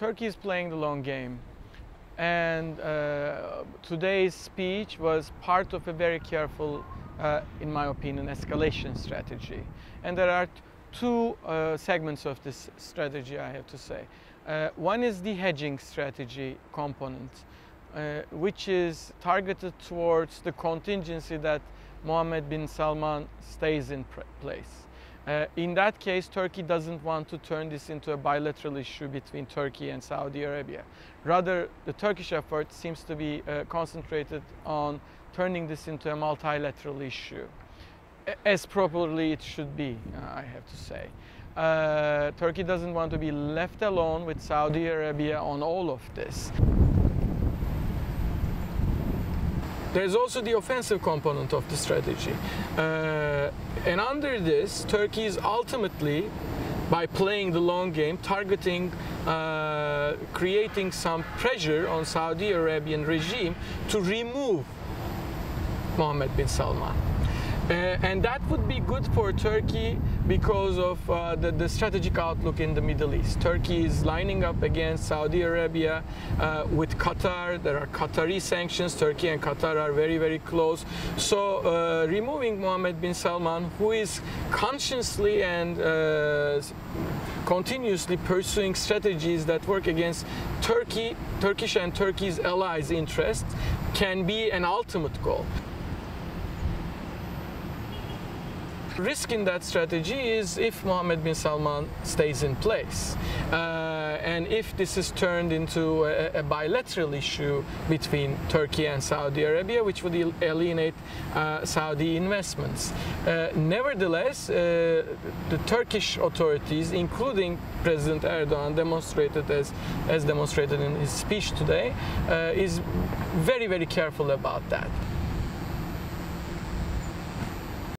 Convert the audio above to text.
Turkey is playing the long game, and today's speech was part of a very careful, in my opinion, escalation strategy. And there are two segments of this strategy, I have to say. One is the hedging strategy component, which is targeted towards the contingency that Mohammed bin Salman stays in place. In that case, Turkey doesn't want to turn this into a bilateral issue between Turkey and Saudi Arabia. Rather, the Turkish effort seems to be concentrated on turning this into a multilateral issue, as properly it should be, I have to say. Turkey doesn't want to be left alone with Saudi Arabia on all of this. There's also the offensive component of the strategy. And under this, Turkey is ultimately, by playing the long game, targeting, creating some pressure on Saudi Arabian regime to remove Mohammed bin Salman. And that would be good for Turkey because of the strategic outlook in the Middle East. Turkey is lining up against Saudi Arabia with Qatar. There are Qatari sanctions. Turkey and Qatar are very, very close. So removing Mohammed bin Salman, who is consciously and continuously pursuing strategies that work against Turkish and Turkey's allies' interests, can be an ultimate goal. Risk in that strategy is if Mohammed bin Salman stays in place, and if this is turned into a bilateral issue between Turkey and Saudi Arabia, which would alienate Saudi investments. Nevertheless, the Turkish authorities, including President Erdogan, demonstrated as demonstrated in his speech today, is very, very careful about that.